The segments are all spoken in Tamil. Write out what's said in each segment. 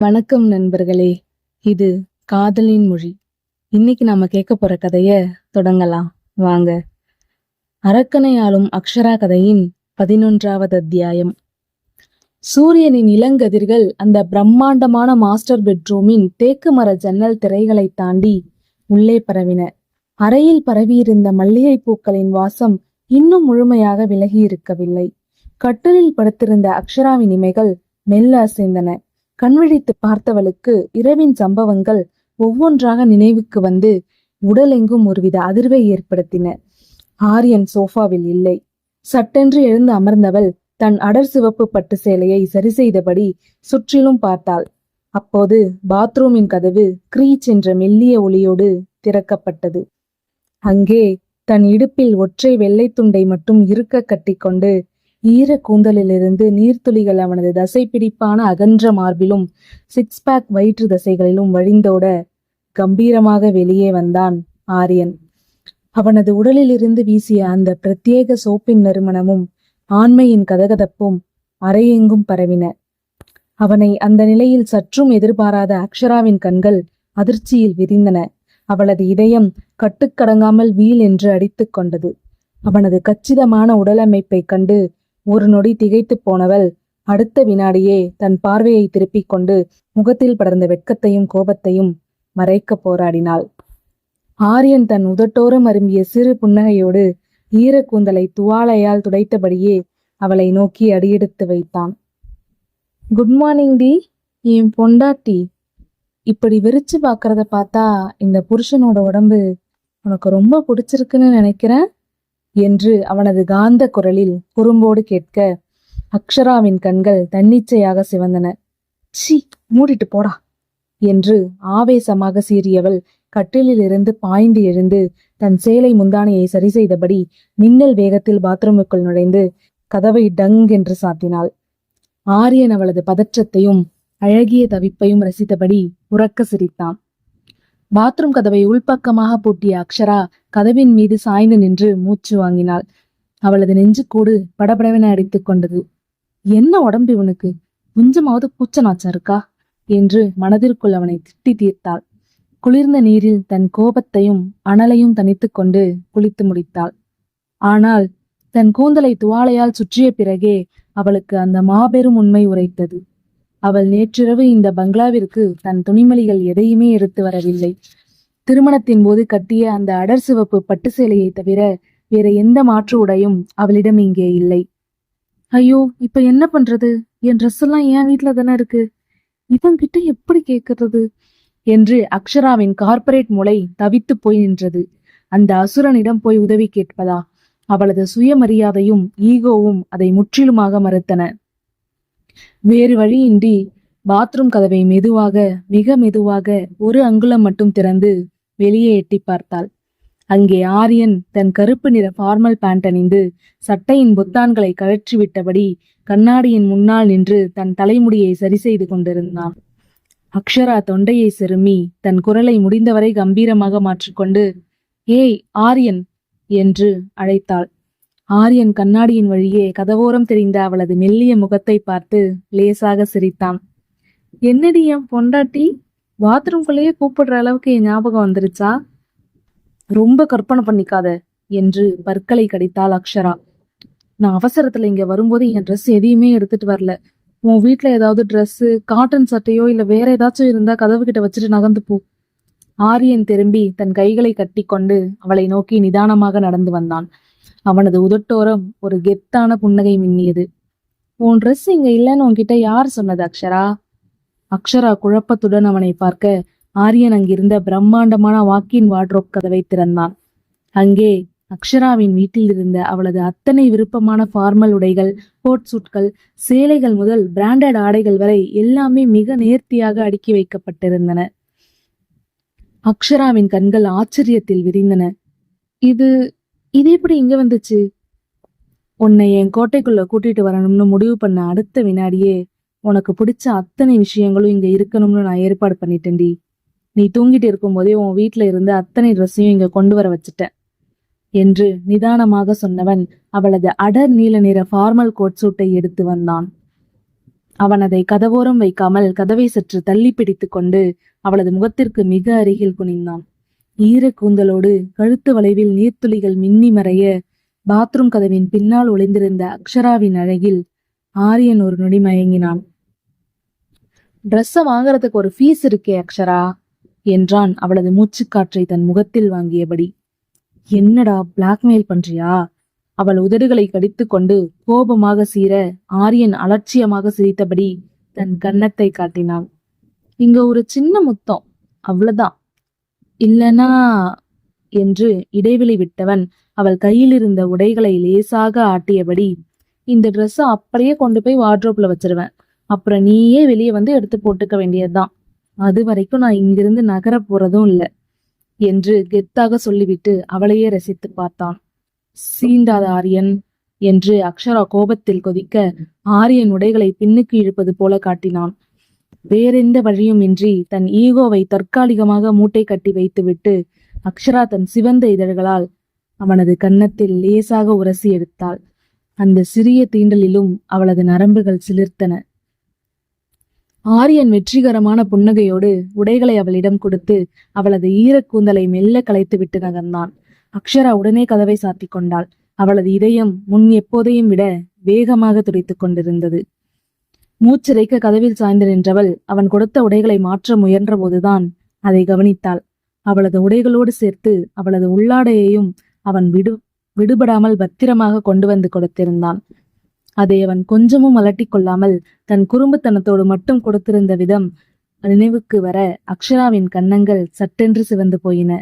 வணக்கம் நண்பர்களே. இது காதலின் மொழி. இன்னைக்கு நாம கேட்க போற கதைய தொடங்கலாம் வாங்க. அரக்கனை ஆளும் அக்ஷரா கதையின் 11வது அத்தியாயம். சூரியனின் இளங்கதிர்கள் அந்த பிரம்மாண்டமான மாஸ்டர் பெட்ரூமின் தேக்கு மர ஜன்னல் திரைகளை தாண்டி உள்ளே பரவின. அறையில் பரவியிருந்த மல்லிகை பூக்களின் வாசம் இன்னும் முழுமையாக விலகி இருக்கவில்லை. கட்டிலில் படுத்திருந்த அக்ஷராவின் இமைகள் மெல்ல அசைந்தன. கண்விழித்து பார்த்தவளுக்கு இரவின் சம்பவங்கள் ஒவ்வொன்றாக நினைவுக்கு வந்து உடலெங்கும் ஒருவித அதிர்வை ஏற்படுத்தின. ஆரியன் சோஃபாவில் இல்லை. சட்டென்று எழுந்து அமர்ந்தவள் தன் அடர் சிவப்பு பட்டு சேலையை சரி செய்தபடி சுற்றிலும் பார்த்தாள். அப்போது பாத்ரூமின் கதவு கிரீச் என்ற மெல்லிய ஒளியோடு திறக்கப்பட்டது. அங்கே தன் இடுப்பில் ஒற்றை வெள்ளை துண்டை மட்டும் இருக்க கட்டிக்கொண்டு ஈர கூந்தலிலிருந்து நீர்த்துளிகள் அவனது தசை பிடிப்பான அகன்ற மார்பிலும் சிக்ஸ் பேக் வயிற்று தசைகளிலும் வழிந்தோட கம்பீரமாக வெளியே வந்தான் ஆரியன். அவனது உடலிலிருந்து வீசிய அந்த பிரத்யேக சோப்பின் நறுமணமும் ஆண்மையின் கதகதப்பும் அறையெங்கும் பரவின. அவனை அந்த நிலையில் சற்றும் எதிர்பாராத அக்ஷராவின் கண்கள் அதிர்ச்சியில் விரிந்தன. அவளது இதயம் கட்டுக்கடங்காமல் வீல் என்று அடித்துக் கொண்டது. அவனது கச்சிதமான உடலமைப்பை கண்டு ஒரு நொடி திகைத்து போனவள் அடுத்த வினாடியே தன் பார்வையை திருப்பிக் கொண்டு முகத்தில் படர்ந்த வெட்கத்தையும் கோபத்தையும் மறைக்க போராடினாள். ஆரியன் தன் உதட்டோரம் அரும்பிய சிறு புன்னகையோடு ஈர கூந்தலை துவாலையால் துடைத்தபடியே அவளை நோக்கி அடியெடுத்து வைத்தான். குட் மார்னிங் டி, என் பொண்டாட்டி. இப்படி விரிச்சு பாக்குறத பார்த்தா இந்த புருஷனோட உடம்பு உனக்கு ரொம்ப பிடிச்சிருக்குன்னு நினைக்கிறேன் என்று அவனது காந்த குரலில் குறும்போடு கேட்க அக்ஷராவின் கண்கள் தன்னிச்சையாக சிவந்தன. சி, மூடிட்டு போடா என்று ஆவேசமாக சீறியவள் கட்டிலில் இருந்து பாய்ந்து எழுந்து தன் சேலை முந்தானையை சரி செய்தபடி மின்னல் வேகத்தில் பாத்ரூமுக்குள் நுழைந்து கதவை டங் என்று சாத்தினாள். ஆரியன் அவளது பதற்றத்தையும் அழகிய தவிப்பையும் ரசித்தபடி உரக்க சிரித்தான். பாத்ரூம் கதவை உள்பக்கமாக பூட்டிய அக்ஷரா கதவின் மீது சாய்ந்து நின்று மூச்சு வாங்கினாள். அவளது நெஞ்சுக்கூடு படபடவென அடித்துக் கொண்டது. என்ன உடம்பு இவனுக்கு, கொஞ்சமாவது பூச்ச நாச்சம் இருக்கா என்று மனதிற்குள் அவனை திட்டி தீர்த்தாள். குளிர்ந்த நீரில் தன் கோபத்தையும் அனலையும் தனித்து கொண்டு குளித்து முடித்தாள். ஆனால் தன் கூந்தலை துவாலையால் சுற்றிய பிறகே அவளுக்கு அந்த மாபெரும் உண்மை உரைத்தது. அவள் நேற்றிரவு இந்த பங்களாவிற்கு தன் துணிமணிகள் எதையுமே எடுத்து வரவில்லை. திருமணத்தின் போது கட்டிய அந்த அடர் சிவப்பு பட்டு சேலையை தவிர வேற எந்த மாற்று உடையும் அவளிடம் இங்கே இல்லை. ஐயோ, இப்ப என்ன பண்றது? என் ட்ரெஸ் எல்லாம் என் வீட்டுல தானே இருக்கு, இவன்கிட்ட எப்படி கேட்கறது என்று அக்ஷராவின் கார்ப்பரேட் மூளை தவித்து போய் நின்றது. அந்த அசுரனிடம் போய் உதவி கேட்பதா? அவளது சுயமரியாதையும் ஈகோவும் அதை முற்றிலுமாக மறுத்தன. வேறு வழியின்றி பாத்ரூம் கதவை மெதுவாக, மிக மெதுவாக ஒரு அங்குலம் மட்டும் திறந்து வெளியே எட்டி பார்த்தாள். அங்கே ஆரியன் தன் கருப்பு நிற ஃபார்மல் பேண்ட் அணிந்து சட்டையின் பொத்தான்களை கழற்றி விட்டபடி கண்ணாடியின் முன்னால் நின்று தன் தலைமுடியை சரி செய்து கொண்டிருந்தான். அக்ஷரா தொண்டையை செருமி தன் குரலை முடிந்தவரை கம்பீரமாக மாற்றிக்கொண்டு ஏய் ஆரியன் என்று அழைத்தாள். ஆரியன் கண்ணாடியின் வழியே கதவோரம் தெரிந்த அவளது மெல்லிய முகத்தை பார்த்து லேசாக சிரித்தான். என்னடி என் பொண்டாட்டி, பாத்ரூம்குள்ளேயே கூப்பிடுற அளவுக்கு என் ஞாபகம் வந்துருச்சா? ரொம்ப கற்பனை பண்ணிக்காத என்று பற்களை கடித்தாள் அக்ஷரா. நான் அவசரத்துல இங்க வரும்போது என் ட்ரெஸ் எதையுமே எடுத்துட்டு வரல. உன் வீட்டுல ஏதாவது ட்ரெஸ், காட்டன் சட்டையோ இல்ல வேற ஏதாச்சும் இருந்தா கதவு கிட்ட வச்சுட்டு நகர்ந்து போ. ஆரியன் திரும்பி தன் கைகளை கட்டி கொண்டு அவளை நோக்கி நிதானமாக நடந்து வந்தான். அவனது உதட்டோரம் ஒரு கெத்தான புன்னகை மின்னியது. உன் ட்ரெஸ் இங்க இல்லைன்னு உன்கிட்ட யார் சொன்னது அக்ஷரா? அக்ஷரா குழப்பத்துடன் அவனை பார்க்க ஆரியன் அங்கிருந்த பிரம்மாண்டமான வாக்கின் வார்ட்ரோப் கதவை திறந்தான். அங்கே அக்ஷராவின் வீட்டில் இருந்த அவளது அத்தனை விருப்பமான ஃபார்மல் உடைகள், கோட் சூட்கள், சேலைகள் முதல் பிராண்டட் ஆடைகள் வரை எல்லாமே மிக நேர்த்தியாக அடுக்கி வைக்கப்பட்டிருந்தன. அக்ஷராவின் கண்கள் ஆச்சரியத்தில் விரிந்தன. இது எப்படி இங்க வந்துச்சு? உன்னை என் கோட்டைக்குள்ள கூட்டிட்டு வரணும்னு முடிவு பண்ண அடுத்த வினாடியே உனக்கு பிடிச்ச அத்தனை விஷயங்களும் இங்க இருக்கணும்னு நான் ஏற்பாடு பண்ணிட்டேன்டி. நீ தூங்கிட்டு இருக்கும் போதே உன் வீட்டுல இருந்து அத்தனை ட்ரெஸ்ஸையும் இங்க கொண்டு வர வச்சுட்டேன் என்று நிதானமாக சொன்னவன் அவளது அடர் நீல நிற ஃபார்மல் கோட் சூட்டை எடுத்து வந்தான். அவன் அதை கதவோரம் வைக்காமல் கதவை சற்று தள்ளி பிடித்து கொண்டு அவளது முகத்திற்கு மிக அருகில் குனிந்தான். ஈர கூந்தலோடு கழுத்து வளைவில் நீர்த்துளிகள் மின்னி மறைய பாத்ரூம் கதவின் பின்னால் ஒளிந்திருந்த அக்ஷராவின் அழகில் ஆரியன் ஒரு நொடி மயங்கினான். ட்ரெஸ்ஸ வாங்கறதுக்கு ஒரு ஃபீஸ் இருக்கே அக்ஷரா என்றான் அவளது மூச்சுக்காற்றை தன் முகத்தில் வாங்கியபடி. என்னடா பிளாக்மெயில் பண்றியா? அவள் உதடுகளை கடித்து கொண்டு கோபமாக சீர ஆரியன் அலட்சியமாக சிரித்தபடி தன் கன்னத்தை காட்டினான். இங்க ஒரு சின்ன முத்தம், அவ்வளவுதான். இல்லனா என்று இடைவெளி விட்டவன் அவள் கையில் இருந்த உடைகளை லேசாக ஆட்டியபடி, இந்த ட்ரெஸ்ஸ அப்படியே கொண்டு போய் வார்ட்ரோப்ல வச்சிருவேன். அப்புறம் நீயே வெளியே வந்து எடுத்து போட்டுக்க வேண்டியதுதான். அது வரைக்கும் நான் இங்கிருந்து நகர போறதும் இல்லை என்று கெத்தாக சொல்லிவிட்டு அவளையே ரசித்து பார்த்தான். சீண்டாத ஆரியன் என்று அக்ஷரா கோபத்தில் கொதிக்க ஆரியன் உடைகளை பின்னுக்கு இழுப்பது போல காட்டினான். வேறெந்த வழியும் இன்றி தன் ஈகோவை தற்காலிகமாக மூட்டை கட்டி வைத்துவிட்டு அக்ஷரா தன் சிவந்த இதழ்களால் அவனது கன்னத்தில் லேசாக உரசி எடுத்தாள். அந்த சிறிய தீண்டலிலும் அவளது நரம்புகள் சிலிர்த்தன. ஆரியன் வெற்றிகரமான புன்னகையோடு உடைகளை அவளிடம் கொடுத்து அவளது ஈரக்கூந்தலை மெல்ல கலைத்து விட்டு நகர்ந்தான். அக்ஷரா உடனே கதவை சாத்தி கொண்டாள். அவளது இதயம் முன் எப்போதையும் விட வேகமாக துடித்துக் கொண்டிருந்தது. மூச்சிறைக்க கதவில் சாய்ந்து நின்றவள் அவன் கொடுத்த உடைகளை மாற்ற முயன்ற போதுதான் அதை கவனித்தாள். அவளது உடைகளோடு சேர்த்து அவளது உள்ளாடையையும் அவன் விடுபடாமல் பத்திரமாக கொண்டு வந்து கொடுத்திருந்தான். அதை அவன் கொஞ்சமும் அலட்டிக் கொள்ளாமல் தன் குறும்புத்தனத்தோடு மட்டும் கொடுத்திருந்த விதம் நினைவுக்கு வர அக்ஷராவின் கன்னங்கள் சட்டென்று சிவந்து போயின.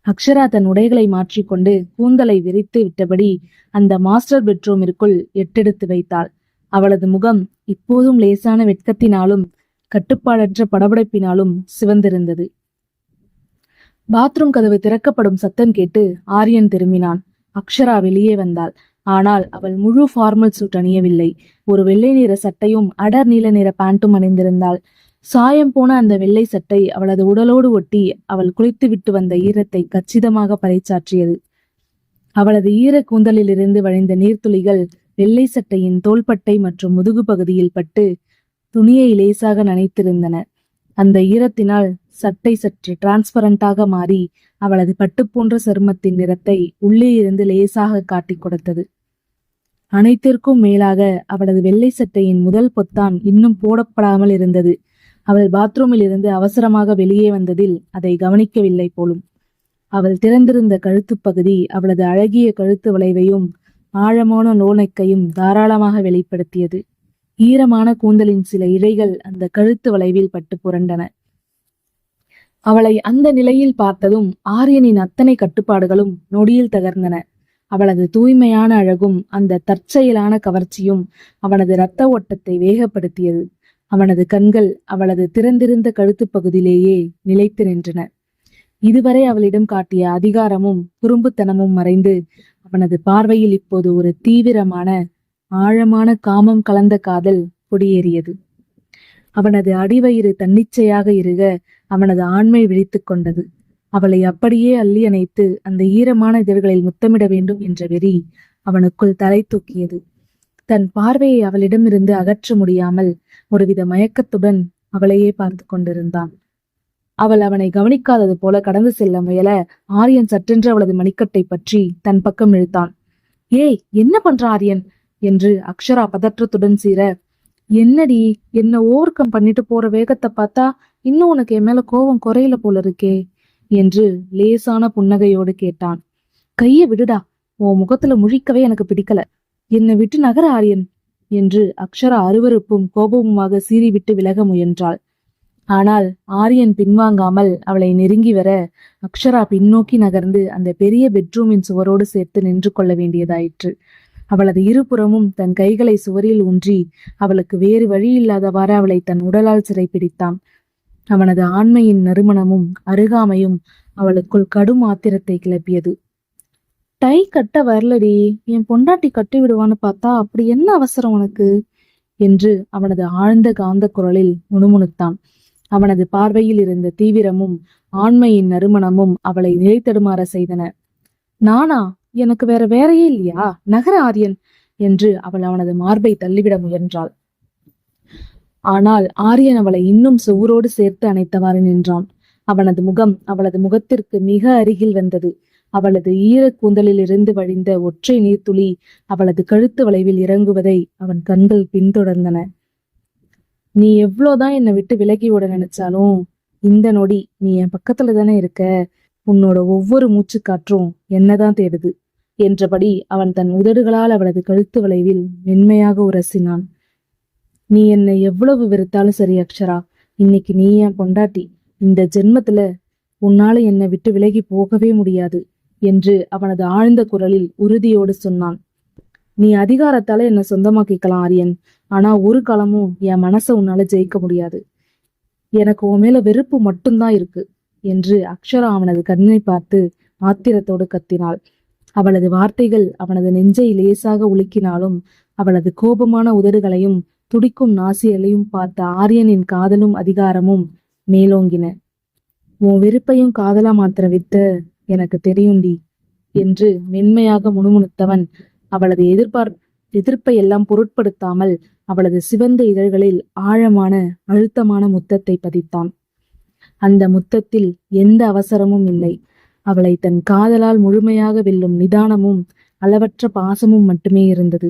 அக்ஷரா தன் உடைகளை மாற்றிக்கொண்டு கூந்தலை விரித்து விட்டபடி அந்த மாஸ்டர் பெட்ரூமிற்குள் எட்டெடுத்து வைத்தாள். அவளது முகம் இப்போதும் லேசான வெட்கத்தினாலும் கட்டுப்பாடற்ற படபடப்பினாலும் சிவந்திருந்தது. பாத்ரூம் கதவு திறக்கப்படும் சத்தம் கேட்டு ஆரியன் திரும்பினான். அக்ஷரா வெளியே வந்தாள். ஆனால் அவள் முழு ஃபார்மல் சூட் அணியவில்லை. ஒரு வெள்ளை நிற சட்டையும் அடர் நீல நிற பேண்ட்டும் அணிந்திருந்தாள். சாயம் போன அந்த வெள்ளை சட்டை அவளது உடலோடு ஒட்டி அவள் குளித்து விட்டு வந்த ஈரத்தை கச்சிதமாக பறைச்சாற்றியது. அவளது ஈர கூந்தலிலிருந்து வழிந்த நீர்த்துளிகள் வெள்ளை சட்டையின் தோள்பட்டை மற்றும் முதுகு பகுதியில் பட்டு துணியை லேசாக நனைத்திருந்தன. அந்த ஈரத்தினால் சட்டை சற்று டிரான்ஸ்பரண்டாக மாறி அவளது பட்டு போன்ற சருமத்தின் நிறத்தை உள்ளே இருந்து லேசாக காட்டிக் கொடுத்தது. அனைத்திற்கும் மேலாக அவளது வெள்ளை சட்டையின் முதல் பொத்தான் இன்னும் போடப்படாமல் இருந்தது. அவள் பாத்ரூமில் இருந்து அவசரமாக வெளியே வந்ததில் அதை கவனிக்கவில்லை போலும். அவள் திறந்திருந்த கழுத்து பகுதி அவளது அழகிய கழுத்து வளைவையும் ஆழமான நோனைக்கையும் தாராளமாக வெளிப்படுத்தியது. ஈரமான கூந்தலின் சில இழைகள் அந்த கழுத்து வளைவில் பட்டு புரண்டன. அவளை அந்த நிலையில் பார்த்ததும் ஆரியனின் அத்தனை கட்டுப்பாடுகளும் நொடியில் தகர்ந்தன. அவளது தூய்மையான அழகும் அந்த தற்செயலான கவர்ச்சியும் அவனது இரத்த ஓட்டத்தை வேகப்படுத்தியது. அவனது கண்கள் அவளது திறந்திருந்த கழுத்து பகுதியிலேயே நிலைத்து நின்றன. இதுவரை அவளிடம் காட்டிய அதிகாரமும் குறும்புத்தனமும் மறைந்து அவனது பார்வையில் இப்போது ஒரு தீவிரமான ஆழமான காமம் கலந்த காதல் கொடியேறியது. அவனது அடிவயிறு தன்னிச்சையாக இருக அவனது ஆண்மை விழித்துக் கொண்டது. அவளை அப்படியே அள்ளி அணைத்து அந்த ஈரமான இதழ்களில் முத்தமிட வேண்டும் என்ற வெறி அவனுக்குள் தலை தூக்கியது. தன் பார்வையை அவளிடமிருந்து அகற்ற முடியாமல் ஒருவித மயக்கத்துடன் அவளையே பார்த்து கொண்டிருந்தான். அவள் அவனை கவனிக்காதது போல கடந்து செல்ல முயல ஆரியன் சற்றென்று அவளது மணிக்கட்டை பற்றி தன் பக்கம் இழுத்தான். ஏய், என்ன பண்ற ஆரியன் என்று அக்ஷரா பதற்றத்துடன் சீர, என்னடி, என்ன ஓவர் கம் பண்ணிட்டு போற வேகத்தை பார்த்தா இன்னும் உனக்கு என் மேல கோபம் குறையல போல இருக்கே என்று லேசான புன்னகையோடு கேட்டான். கைய விடுடா, உன் முகத்துல முழிக்கவே எனக்கு பிடிக்கல. என்னை விட்டு நகர ஆரியன் என்று அக்ஷரா அருவருப்பும் கோபமுமாக சீறிவிட்டு விலக முயன்றாள். ஆனால் ஆரியன் பின்வாங்காமல் அவளை நெருங்கி வர அக்ஷரா பின்னோக்கி நகர்ந்து அந்த பெரிய பெட்ரூமின் சுவரோடு சேர்த்து நின்று கொள்ள வேண்டியதாயிற்று. அவளது இருபுறமும் தன் கைகளை சுவரில் ஊன்றி அவளுக்கு வேறு வழி இல்லாதவாறு அவளை தன் உடலால் சிறைப்பிடித்தான். அவனது ஆண்மையின் நறுமணமும் அருகாமையும் அவளுக்குள் கடும் ஆத்திரத்தை கிளப்பியது. டை கட்ட வரலடி, என் பொண்டாட்டி கட்டி விடுவான்னு பார்த்தா அப்படி என்ன அவசரம் உனக்கு என்று அவனது ஆழ்ந்த காந்த குரலில் முணுமுணுத்தான். அவனது பார்வையில் இருந்த தீவிரமும் ஆண்மையின் நறுமணமும் அவளை நிலைத்தடுமாற செய்தன. நானா? எனக்கு வேற வேறையே இல்லையா? நகர ஆரியன் என்று அவள் அவனது மார்பை தள்ளிவிட முயன்றாள். ஆனால் ஆரியன் அவளை இன்னும் சுவரோடு சேர்த்து அணைத்தவாறு நின்றான். அவனது முகம் அவளது முகத்திற்கு மிக அருகில் வந்தது. அவளது ஈரக் கூந்தலிலிருந்து வழிந்த ஒற்றை நீர்த்துளி அவளது கழுத்து வளைவில் இறங்குவதை அவன் கண்கள் பின்தொடர்ந்தன. நீ எவ்வளவுதான் என்னை விட்டு விலகி ஓட நினைச்சாலும் இந்த நொடி நீ என் பக்கத்துல தானே இருக்க. உன்னோட ஒவ்வொரு மூச்சு காற்றும் என்னதான் தேடுது என்றபடி அவன் தன் உதடுகளால் அவளது கழுத்து வளைவில் மென்மையாக உரசினான். நீ என்னை எவ்வளவு வெறுத்தாலும் சரி அக்ஷரா, இன்னைக்கு நீ என் பொண்டாட்டி. இந்த ஜென்மத்துல உன்னால என்னை விட்டு விலகி போகவே முடியாது என்று அவனது ஆழ்ந்த குரலில் உறுதியோடு சொன்னான். நீ அதிகாரத்தால என்னை சொந்தமாக்கிக்கலாம் ஆரியன், ஆனா ஒரு காலமும் என் மனசை உன்னால ஜெயிக்க முடியாது. எனக்கு உன் மேல வெறுப்பு மட்டும்தான் இருக்கு என்று அக்ஷரா அவனது கண்ணை பார்த்து ஆத்திரத்தோடு கத்தினாள். அவளது வார்த்தைகள் அவனது நெஞ்சை லேசாக உலுக்கினாலும் அவளது கோபமான உதடுகளையும் துடிக்கும் நாசியலையும் பார்த்த ஆரியனின் காதலும் அதிகாரமும் மேலோங்கின. உன் வெறுப்பையும் காதலா மாத்திர வித்த எனக்கு தெரியுண்டி என்று மென்மையாக முணுமுணுத்தவன் அவளது எதிர்ப்பை எல்லாம் பொருட்படுத்தாமல் அவளது சிவந்த இதழ்களில் ஆழமான அழுத்தமான முத்தத்தை பதித்தான். அந்த முத்தத்தில் எந்த அவசரமும் இல்லை. அவளை தன் காதலால் முழுமையாக வெல்லும் நிதானமும் அளவற்ற பாசமும் மட்டுமே இருந்தது.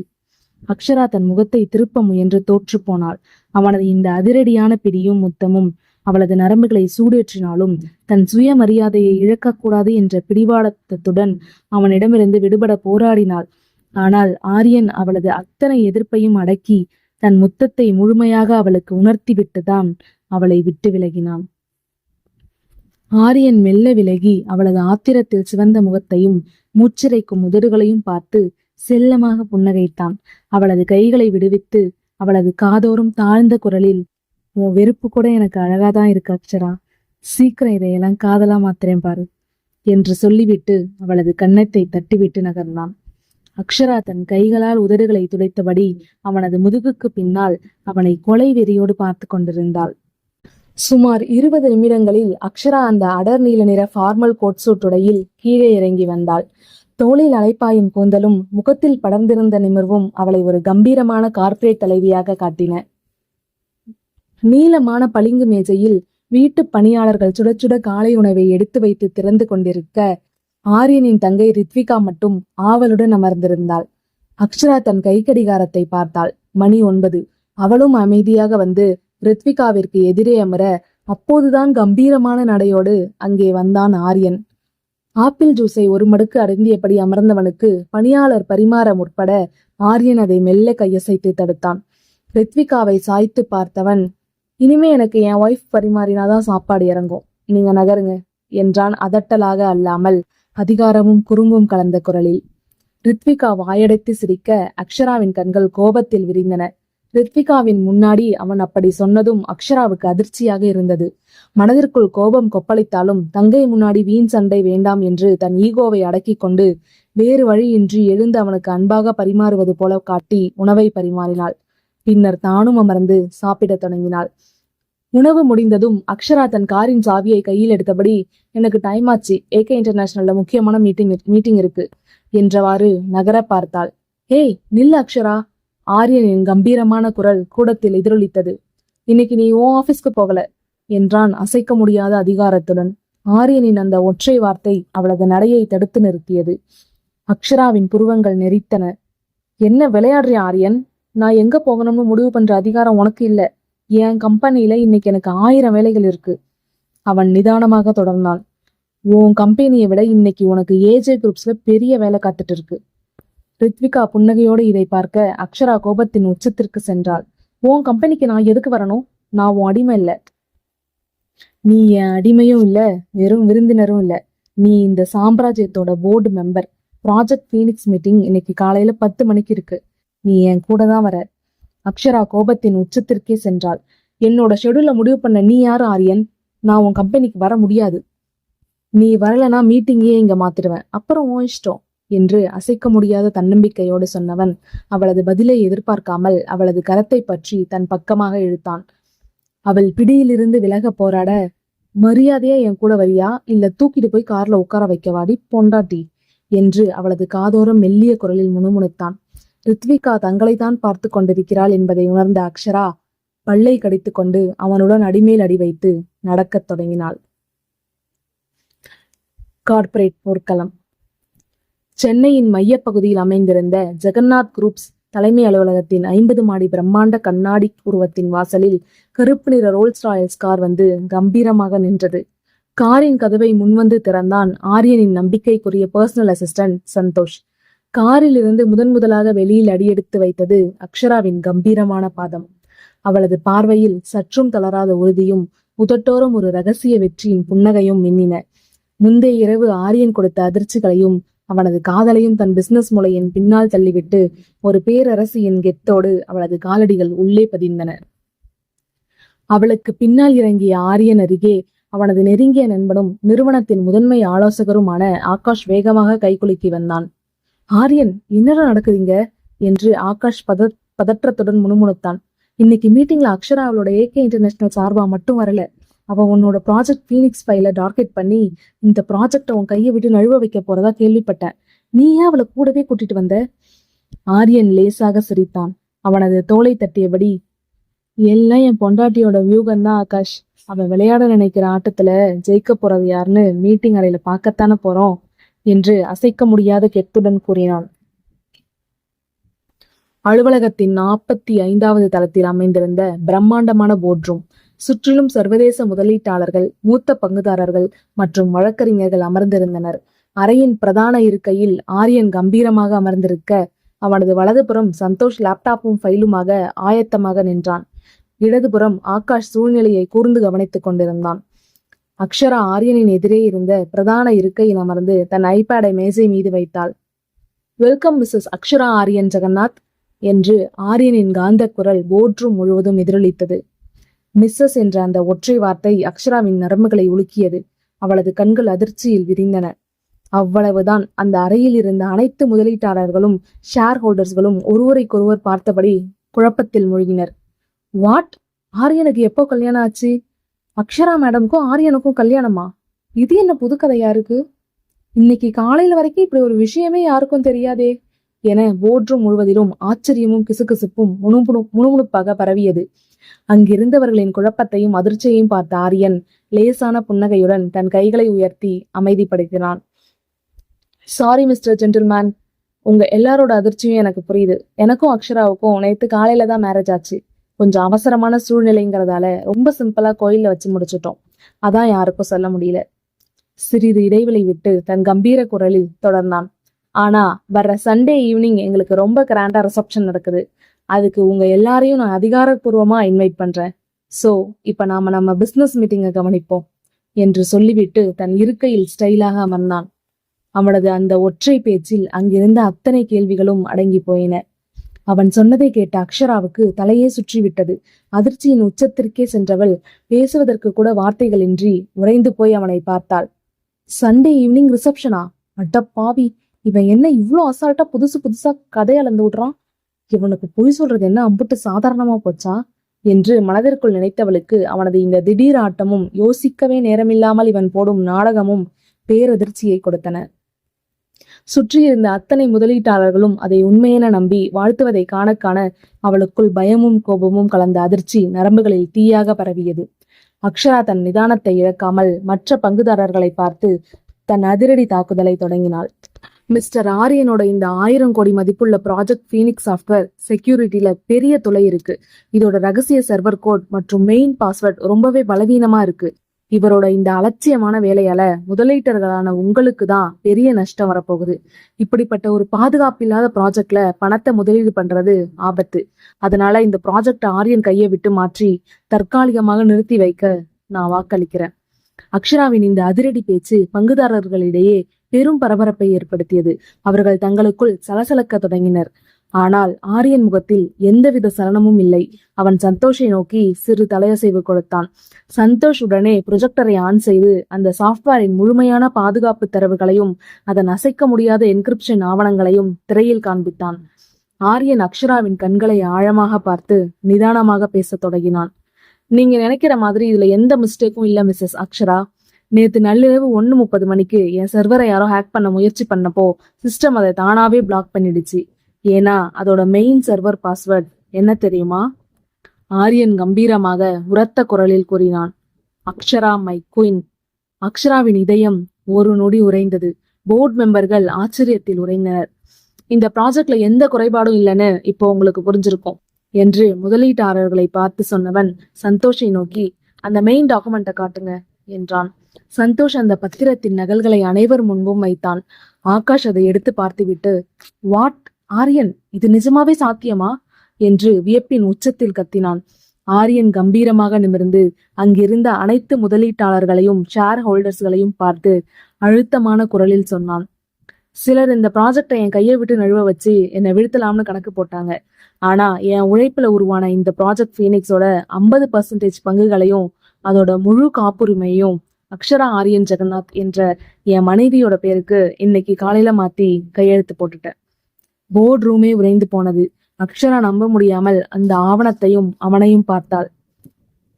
அக்ஷரா தன் முகத்தை திருப்ப முயன்று தோற்று போனாள். அவனது இந்த அதிரடியான பிடியும் முத்தமும் அவளது நரம்புகளை சூடேற்றினாலும் தன் சுயமரியாதையை இழக்கக்கூடாது என்ற பிடிவாதத்துடன் அவனிடமிருந்து விடுபட போராடினாள். ஆனால் ஆரியன் அவளது அத்தனை எதிர்ப்பையும் அடக்கி தன் முத்தத்தை முழுமையாக அவளுக்கு உணர்த்திவிட்டுதான் அவளை விட்டு விலகினான். ஆரியன் மெல்ல விலகி அவளது ஆத்திரத்தில் சிவந்த முகத்தையும் மூச்சிறைக்கும் உதடுகளையும் பார்த்து செல்லமாக புன்னகைத்தான். அவளது கைகளை விடுவித்து அவளது காதோறும் தாழ்ந்த குரலில், உன் வெறுப்பு கூட எனக்கு அழகாதான் இருக்கு அக்ஷரா, சீக்கிரம் இதையெல்லாம் காதலா மாத்திரேன் பாரு என்று சொல்லிவிட்டு அவளது கன்னத்தை தட்டிவிட்டு நகர்ந்தான். அக்ஷரா தன் கைகளால் உதடுகளை துடைத்தபடி அவனது முதுகுக்கு பின்னால் அவனை கொலை வெறியோடு பார்த்து கொண்டிருந்தாள். சுமார் 20 நிமிடங்களில் அக்ஷரா அந்த அடர் நீல நிற ஃபார்மல் கோட் சூட் உடையில் கீழே இறங்கி வந்தாள். தோளில் அலைப்பாயும் கூந்தலும் முகத்தில் படர்ந்திருந்த நிமிர்வும் அவளை ஒரு கம்பீரமான கார்ப்பரேட் தலைவியாக காட்டின. நீளமான பளிங்கு மேஜையில் வீட்டு பணியாளர்கள் சுட சுட காலை உணவை எடுத்து வைத்து திறந்து கொண்டிருக்க ஆரியனின் தங்கை ரித்விகா மட்டும் ஆவலுடன் அமர்ந்திருந்தாள். அக்ஷரா தன் கை கடிகாரத்தை பார்த்தாள். மணி 9. அவளும் அமைதியாக வந்து ரித்விகாவிற்கு எதிரே அமர அப்போதுதான் கம்பீரமான நடையோடு அங்கே வந்தான் ஆரியன். ஆப்பிள் ஜூஸை ஒரு மடுக்கு அருந்தியபடி அமர்ந்தவனுக்கு பணியாளர் பரிமாற முற்பட ஆரியன் அதை மெல்ல கையசைத்து தடுத்தான். ரித்விகாவை சாய்த்து பார்த்தவன், இனிமே எனக்கு என் ஒய்ஃப் பரிமாறினாதான் சாப்பாடு இறங்கும், நீங்க நகருங்க என்றான் அதட்டலாக அல்லாமல் அதிகாரமும் குறும்பும் கலந்த குரலில். ரித்விகா வாயடைத்து சிரிக்க அக்ஷராவின் கண்கள் கோபத்தில் விரிந்தன. ரித்விகாவின் முன்னாடி அவன் அப்படி சொன்னதும் அக்ஷராவுக்கு அதிர்ச்சியாக இருந்தது. மனதிற்குள் கோபம் கொப்பளித்தாலும் தங்கை முன்னாடி வீண் சண்டை வேண்டாம் என்று தன் ஈகோவை அடக்கி கொண்டு வேறு வழியின்றி எழுந்து அவனுக்கு அன்பாக பரிமாறுவது போல காட்டி உணவை பரிமாறினாள். பின்னர் தானும் அமர்ந்து சாப்பிடத் தொடங்கினாள். உணவு முடிந்ததும் அக்ஷரா தன் காரின் சாவியை கையில் எடுத்தபடி, எனக்கு டைம் ஆச்சு, ஏகே இன்டர்நேஷனல்ல முக்கியமான மீட்டிங் இருக்கு என்றவாறு நகர பார்த்தாள். ஏய் நில்லு அக்ஷரா! ஆரியனின் கம்பீரமான குரல் கூடத்தில் எதிரொலித்தது. இன்னைக்கு நீ உன் ஆபீஸ்க்கு போகல என்றான் அசைக்க முடியாத அதிகாரத்துடன். ஆரியனின் அந்த ஒற்றை வார்த்தை அவளது நடையை தடுத்து நிறுத்தியது. அக்ஷராவின் புருவங்கள் நெறித்தன. என்ன விளையாடுறிய ஆரியன்? நான் எங்க போகணும்னு முடிவு பண்ற அதிகாரம் உனக்கு இல்ல. என் கம்பெனியில இன்னைக்கு எனக்கு 1000 வேலைகள் இருக்கு. அவன் நிதானமாக தொடர்ந்தான். உன் கம்பெனியை விட இன்னைக்கு உனக்கு ஏஜே குரூப்ஸ்ல பெரிய வேலை காத்துட்டு இருக்கு. ரித்விகா புன்னகையோடு இதை பார்க்க அக்ஷரா கோபத்தின் உச்சத்திற்கு சென்றாள். உன் கம்பெனிக்கு நான் எதுக்கு வரணும்? நான் உன் அடிமை இல்ல. நீ என் அடிமையும் இல்ல, வெறும் விருந்தினரும் இல்ல. நீ இந்த சாம்ராஜ்யத்தோட board member. Project Phoenix meeting இன்னைக்கு காலையில 10 மணிக்கு இருக்கு. நீ என் கூட தான் வர. அக்ஷரா கோபத்தின் உச்சத்திற்கே சென்றாள். என்னோட ஷெடியூல முடிவு பண்ண நீ யாரு ஆரியன்? நான் உன் கம்பெனிக்கு வர முடியாது. நீ வரலனா மீட்டிங்கே இங்க மாத்திடுவேன், அப்புறம் உன் இஷ்டம் என்று அசைக்க முடியாத தன்னம்பிக்கையோடு சொன்னவன் அவளது பதிலை எதிர்பார்க்காமல் அவளது கரத்தை பற்றி தன் பக்கமாக இழுத்தான். அவள் பிடியிலிருந்து விலக போராட, மரியாதையா என் கூட வரியா, இல்ல தூக்கிட்டு போய் கார்ல உட்கார வைக்கவாடி பொண்டாட்டி என்று அவளது காதோரம் மெல்லிய குரலில் முணுமுணுத்தான். ரித்விகா தங்களைத்தான் பார்த்து கொண்டிருக்கிறாள் என்பதை உணர்ந்த அக்ஷரா, பல்லை கடித்துக்கொண்டு அவனுடன் அடிமேல் அடி வைத்து நடக்கத் தொடங்கினாள். கார்ப்பரேட் போர்க்களம். சென்னையின் மையப்பகுதியில் அமைந்திருந்த ஜெகநாத் குரூப்ஸ் தலைமை அலுவலகத்தின் 50 மாடி பிரம்மாண்ட கண்ணாடி உருவத்தின் வாசலில் கருப்பு நிற ரோல்ஸ் ராயல்ஸ் கார் வந்து கம்பீரமாக நின்றது. காரின் கதவை முன்வந்து திறந்தான் ஆரியனின் நம்பிக்கைக்குரிய பர்சனல் அசிஸ்டன்ட் சந்தோஷ். காரில் இருந்து முதலாக வெளியில் அடியெடுத்து வைத்தது அக்ஷராவின் கம்பீரமான பாதம். அவளது பார்வையில் சற்றும் தளராத உறுதியும் உதட்டோரம் ஒரு ரகசிய வெற்றியின் புன்னகையும் மின்னின. முந்தைய இரவு ஆரியன் கொடுத்த அதிர்ச்சிகளையும் அவனது காதலையும் தன் பிசினஸ் முளையின் பின்னால் தள்ளிவிட்டு ஒரு பேரரசியின் கெத்தோடு அவளது காலடிகள் உள்ளே பதிந்தன. அவளுக்கு பின்னால் இறங்கிய ஆரியன் அருகே அவனது நெருங்கிய நண்பனும் நிறுவனத்தின் முதன்மை ஆலோசகருமான ஆகாஷ் வேகமாக கைகுலுக்கி வந்தான். ஆரியன், என்னடா நடக்குதுங்க என்று ஆகாஷ் பதற்றத்துடன் முணுமுணுத்தான். இன்னைக்கு மீட்டிங்ல அக்ஷரா அவளோட ஏகே இன்டர்நேஷனல் சார்பா மட்டும் வரல. அவ உன்னோட ப்ராஜெக்ட் ஃபீனிக்ஸ் ஃபைல டார்கெட் பண்ணி இந்த ப்ராஜெக்ட உன் கையை விட்டு நழுவ வைக்க போறதா கேள்விப்பட்டேன். நீ ஏன் அவளை கூடவே கூட்டிட்டு வந்த? ஆரியன் லேசாக சிரித்தான். அவனது தோலை தட்டியபடி, எல்லாம் என் பொண்டாட்டியோட வியூகம்தான் ஆகாஷ். அவன் விளையாட நினைக்கிற ஆட்டத்துல ஜெயிக்க போறது யாருன்னு மீட்டிங் அறையில பார்க்கத்தானே போறோம் என்று அசைக்க முடியாத கெத்துடன் கூறினான். அலுவலகத்தின் 45வது தளத்தில் அமைந்திருந்த பிரம்மாண்டமான போர்ட் ரூம். சுற்றிலும் சர்வதேச முதலீட்டாளர்கள், மூத்த பங்குதாரர்கள் மற்றும் வழக்கறிஞர்கள் அமர்ந்திருந்தனர். அறையின் பிரதான இருக்கையில் ஆரியன் கம்பீரமாக அமர்ந்திருக்க, அவனது வலதுபுறம் சந்தோஷ் லேப்டாப்பும் ஃபைலுமாக ஆயத்தமாக நின்றான். இடதுபுறம் ஆகாஷ் சூழ்நிலையை கூர்ந்து கவனித்துக் கொண்டிருந்தான். அக்ஷரா ஆரியனின் எதிரே இருந்த பிரதான இருக்கையில் அமர்ந்து தன் ஐபேடை மேசை மீது வைத்தாள். வெல்கம் மிஸ்ஸஸ் அக்ஷரா ஆரியன் ஜெகநாத் என்று ஆரியனின் காந்த குரல் போர்ட் ரூம் முழுவதும் எதிரொலித்தது. மிஸ்ஸஸ் என்ற அந்த ஒற்றை வார்த்தை அக்ஷராவின் நரம்புகளை உலுக்கியது. அவளது கண்கள் அதிர்ச்சியில் விரிந்தன. அவ்வளவுதான். அந்த அறையில் இருந்த அனைத்து முதலீட்டாளர்களும் ஷேர் ஹோல்டர்ஸ்களும் ஒருவரைக்கொருவர் பார்த்தபடி குழப்பத்தில் மூழ்கினர். வாட்? ஆரியனுக்கு எப்போ கல்யாணம் ஆச்சு? அக்ஷரா மேடம்க்கும் ஆரியனுக்கும் கல்யாணமா? இது என்ன புது கதையா இருக்கு? இன்னைக்கு காலையில வரைக்கும் இப்படி ஒரு விஷயமே யாருக்கும் தெரியாதே என போர்ட்ரூம் முழுவதிலும் ஆச்சரியமும் கிசுகிசுப்பும் முணுமுணுப்பாக பரவியது. அங்கிருந்தவர்களின் குழப்பத்தையும் அதிர்ச்சியையும் பார்த்த ஆரியன் லேசான புன்னகையுடன் தன் கைகளை உயர்த்தி அமைதிப்படுத்தினான். சாரி மிஸ்டர் ஜென்டில்மேன், உங்க எல்லாரோட அதிர்ச்சியும் எனக்கு புரியுது. எனக்கும் அக்ஷராவுக்கும் நேத்து காலையில தான் மேரேஜ் ஆச்சு. கொஞ்சம் அவசரமான சூழ்நிலைங்கிறதால ரொம்ப சிம்பிளா கோயில்ல வச்சு முடிச்சிட்டோம். அதான் யாருக்கும் சொல்ல முடியல. சிறிது இடைவெளி விட்டு தன் கம்பீர குரலில் தொடர்ந்தான். ஆனா வர்ற சண்டே ஈவினிங் எங்களுக்கு ரொம்ப கிராண்டா ரிசப்ஷன் நடக்குது. அதுக்கு உங்க எல்லாரையும் நான் அதிகாரப்பூர்வமா இன்வைட் பண்றேன். சோ இப்ப நம்ம பிசினஸ் மீட்டிங்கை கவனிப்போம் என்று சொல்லிவிட்டு தன் இருக்கையில் ஸ்டைலாக அமர்ந்தான். அவனது அந்த ஒற்றை பேச்சில் அங்கிருந்த அத்தனை கேள்விகளும் அடங்கி போயின. அவன் சொன்னதை கேட்ட அக்ஷராவுக்கு தலையே சுற்றிவிட்டது. அதிர்ச்சியின் உச்சத்திற்கே சென்றவள் பேசுவதற்கு கூட வார்த்தைகளின்றி உறைந்து போய் அவனை பார்த்தாள். சண்டே ஈவினிங் ரிசப்ஷனா? அடப்பாவி, இவன் என்ன இவ்வளோ அசால்ட்டா புதுசா கதை அளந்து விடுறான்? இவனுக்கு பொய் சொல்றது என்ன அம்புட்டு சாதாரணமா போச்சா என்று மனதிற்குள் நினைத்தவளுக்கு அவனது இந்த திடீர் ஆட்டமும் யோசிக்கவே நேரமில்லாமல் இவன் போடும் நாடகமும் பேரதிர்ச்சியை கொடுத்தன. சுற்றியிருந்த அத்தனை முதலீட்டாளர்களும் அதை உண்மையென நம்பி வாழ்த்துவதை காண அவளுக்குள் பயமும் கோபமும் கலந்த அதிர்ச்சி நரம்புகளில் தீயாக பரவியது. அக்ஷரா தன் நிதானத்தை இழக்காமல் மற்ற பங்குதாரர்களை பார்த்து தன் அதிரடி தாக்குதலை தொடங்கினாள். மிஸ்டர் ஆரியனோட இந்த 1000 கோடி மதிப்புள்ள ப்ராஜெக்ட் ஃபீனிக்ஸ் சாஃப்ட்வேர் செக்யூரிட்டியில பெரிய துளை இருக்கு. இதோட ரகசிய சர்வர் கோட் மற்றும் மெயின் பாஸ்வேர்ட் ரொம்பவே பலவீனமா இருக்கு. இவரோட இந்த அலட்சியமான வேலையால முதலீட்டர்களான உங்களுக்கு தான் பெரிய நஷ்டம் வரப்போகுது. இப்படிப்பட்ட ஒரு பாதுகாப்பில்லாத ப்ராஜெக்ட்ல பணத்தை முதலீடு பண்றது ஆபத்து. அதனால இந்த ப்ராஜெக்ட் ஆரியன் கையை விட்டு மாற்றி தற்காலிகமாக நிறுத்தி வைக்க நான் வாக்களிக்கிறேன். அக்ஷராவின் இந்த அதிரடி பேச்சு பங்குதாரர்களிடையே பெரும் பரபரப்பை ஏற்படுத்தியது. அவர்கள் தங்களுக்குள் சலசலக்க தொடங்கினர். ஆனால் ஆரியன் முகத்தில் எந்தவித சலனமும் இல்லை. அவன் சந்தோஷை நோக்கி சிறு தலையசைவு கொடுத்தான். சந்தோஷ் உடனே ப்ரொஜெக்டரை ஆன் செய்து அந்த சாஃப்ட்வேரின் முழுமையான பாதுகாப்பு தரவுகளையும் அதன் அசைக்க முடியாத என்கிரிப்ஷன் ஆவணங்களையும் திரையில் காண்பித்தான். ஆரியன் அக்ஷராவின் கண்களை ஆழமாக பார்த்து நிதானமாக பேசத் தொடங்கினான். நீங்க நினைக்கிற மாதிரி இதுல எந்த மிஸ்டேக்கும் இல்ல மிஸ்ஸஸ் அக்ஷரா. நேத்து நள்ளிரவு 1:30 மணிக்கு என் சர்வரை யாரோ ஹேக் பண்ண முயற்சி பண்ணப்போ சிஸ்டம் அதை தானாவே பிளாக் பண்ணிடுச்சு. ஏன்னா அதோட மெயின் சர்வர் பாஸ்வேர்ட் என்ன தெரியுமா? ஆரியன் கம்பீரமாக உரத்த குரலில் கூறினான். Akshara my queen. அக்ஷராவின் இதயம் ஒரு நொடி உறைந்தது. போர்டு மெம்பர்கள் ஆச்சரியத்தில் உறைந்தனர். இந்த ப்ராஜெக்ட்ல எந்த குறைபாடும் இல்லைன்னு இப்போ உங்களுக்கு புரிஞ்சிருக்கும் என்று முதலீட்டாளர்களை பார்த்து சொன்னவன் சந்தோஷை நோக்கி, அந்த மெயின் டாக்குமெண்ட்டை காட்டுங்க என்றான். சந்தோஷ் அந்த பத்திரத்தின் நகல்களை அனைவர் முன்பும் வைத்தான். ஆகாஷ் அதை எடுத்து பார்த்துவிட்டு, வாட் ஆரியன், இது நிஜமாவே சாத்தியமா என்று வியப்பின் உச்சத்தில் கத்தினான். ஆரியன் கம்பீரமாக நிமிர்ந்து அங்கிருந்த அனைத்து முதலீட்டாளர்களையும் ஷேர் ஹோல்டர்ஸ்களையும் பார்த்து அழுத்தமான குரலில் சொன்னான். சிலர் இந்த ப்ராஜெக்டை என் கையை விட்டு நழுவ வச்சு என்னை வீழ்த்தலாம்னு கணக்கு போட்டாங்க. ஆனா என் உழைப்புல உருவான இந்த ப்ராஜெக்ட் ஃபீனிக்ஸோட 50% பங்குகளையும் அதோட முழு காப்புரிமையும் அக்ஷரா ஆரியன் ஜெகநாத் என்ற என் மனைவியோட பேருக்கு இன்னைக்கு காலையில மாத்தி கையெழுத்து போட்டுட்டேன். போர்டு ரூமே உறைந்து போனது. அக்ஷரா நம்ப முடியாமல் அந்த ஆவணத்தையும் அவனையும் பார்த்தாள்.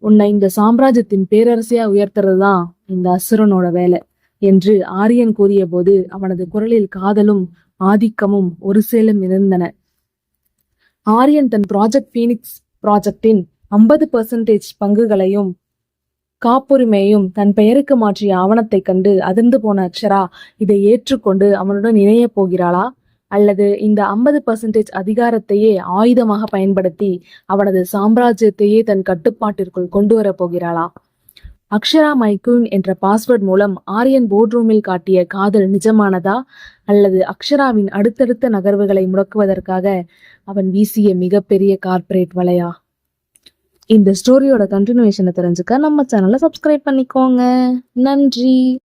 உன்னை இந்த சாம்ராஜ்யத்தின் பேரரசியா உயர்த்துறதுதான் இந்த அசுரனோட வேலை என்று ஆரியன் கூறிய போது அவனது குரலில் காதலும் ஆதிக்கமும் ஒரு சேலம் இருந்தன. ஆரியன் தன் ப்ராஜெக்ட் ஃபீனிக்ஸ் ப்ராஜெக்டின் 50% பங்குகளையும் காப்புரிமையும் தன் பெயருக்கு மாற்றிய ஆவணத்தை கண்டு அதிர்ந்து போன அக்ஷரா இதை ஏற்றுக்கொண்டு அவனுடன் இணைய போகிறாளா, அல்லது இந்த 50% அதிகாரத்தையே ஆயுதமாக பயன்படுத்தி அவனது சாம்ராஜ்யத்தையே தன் கட்டுப்பாட்டிற்குள் கொண்டு வரப் போகிறாளா? அக்ஷரா மைகுன் என்ற பாஸ்வேர்ட் மூலம் ஆரியன் போர்ட்ரூமில் காட்டிய காதல் நிஜமானதா, அல்லது அக்ஷராவின் அடுத்தடுத்த நகர்வுகளை முடக்குவதற்காக அவன் வீசிய மிகப்பெரிய கார்ப்பரேட் வலையா? இந்த ஸ்டோரியோட கண்டினியூஷனை தெரிஞ்சுக்க நம்ம சேனலை சப்ஸ்கிரைப் பண்ணிக்கோங்க. நன்றி.